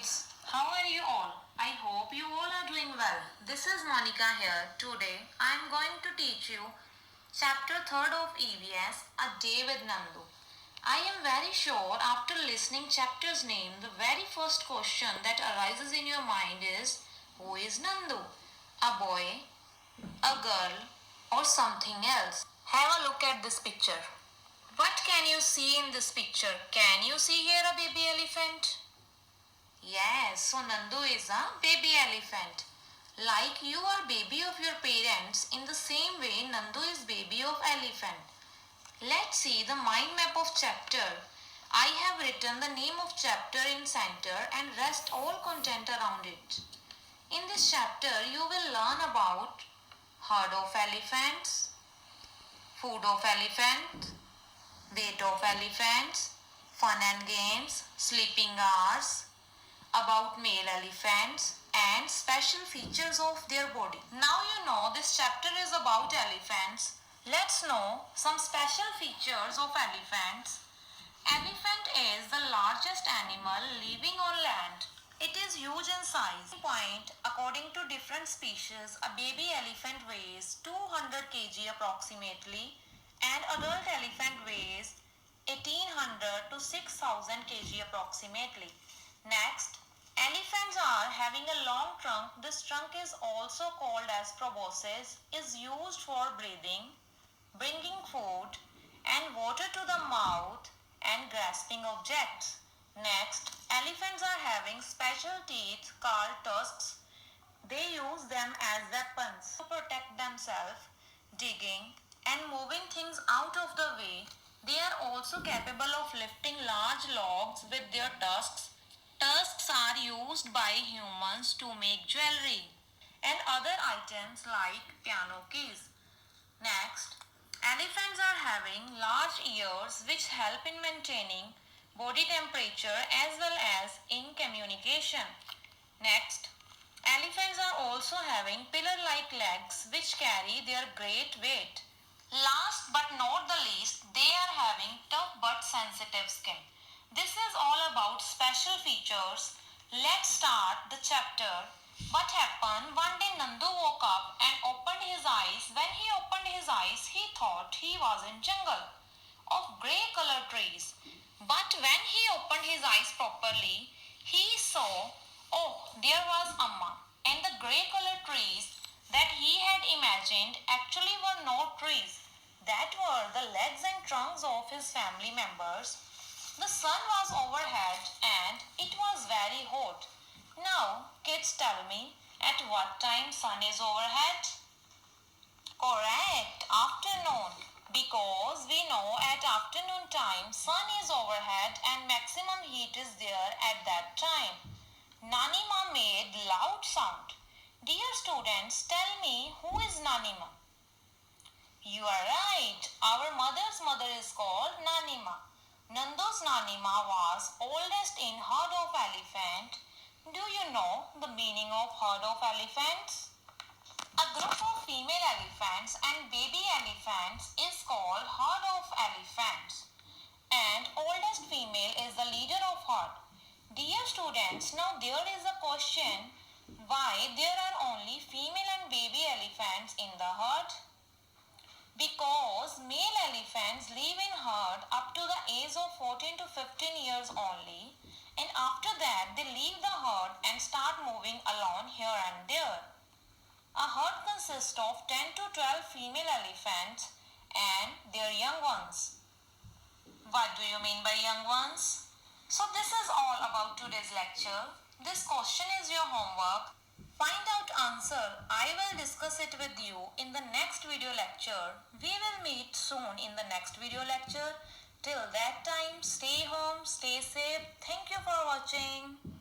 kids, how are you all? I hope you all are doing well. This is Monica here. Today I am going to teach you chapter 3rd of EVS, A Day with Nandu. I am very sure after listening chapter's name, the very first question that arises in your mind is, who is Nandu? A boy, a girl, or something else? Have a look at this picture. What can you see in this picture? Can you see here a baby elephant? Yes, so Nandu is a baby elephant. Like you are baby of your parents, in the same way Nandu is baby of elephant. Let's see the mind map of chapter. I have written the name of chapter in center and rest all content around it. In this chapter you will learn about herd of elephants, food of elephant, weight of elephants, fun and games, sleeping hours, about male elephants and special features of their body. Now you know this chapter is about elephants. Let's know some special features of elephants. Elephant is the largest animal living on land. It is huge in size. According to different species, a baby elephant weighs 200 kg approximately and adult elephant weighs 1800 to 6000 kg approximately. Next, elephants are having a long trunk. This trunk is also called as proboscis, is used for breathing, bringing food and water to the mouth and grasping objects. Next, elephants are having special teeth called tusks. They use them as weapons to protect themselves, digging and moving things out of the way. They are also capable of lifting large logs with their tusks. Tusks are used by humans to make jewelry and other items like piano keys. Next, elephants are having large ears which help in maintaining body temperature as well as in communication. Next, elephants are also having pillar-like legs which carry their great weight. Last but not the least, they are having tough but sensitive skin. This is all about special features. Let's start the chapter. What happened? One day Nandu woke up and opened his eyes. When he opened his eyes, he thought he was in jungle of grey colored trees. But when he opened his eyes properly, he saw, oh, there was Amma. And the grey colored trees that he had imagined actually were not trees. That were the legs and trunks of his family members. The sun was overhead and it was very hot. Now, kids, tell me, at what time sun is overhead? Correct, afternoon. Because we know at afternoon time sun is overhead and maximum heat is there at that time. Nanima made loud sound. Dear students, tell me, who is Nanima? You are right. Our mother's mother is called Nanima. Nandu's Nanima was oldest in herd of elephant. Do you know the meaning of herd of elephants? A group of female elephants and baby elephants is called herd of elephants. And oldest female is the leader of herd. Dear students, now there is a question, why there are only female and baby elephants in the herd? Because male elephants live in herd up to the age of 14 to 15 years only, and after that they leave the herd and start moving alone here and there. A herd consists of 10 to 12 female elephants and their young ones. What do you mean by young ones? So this is all about today's lecture. This question is your homework. Find out answer. I will discuss it with you in the next video lecture. We will meet soon in the next video lecture. Till that time, stay home, stay safe. Thank you for watching.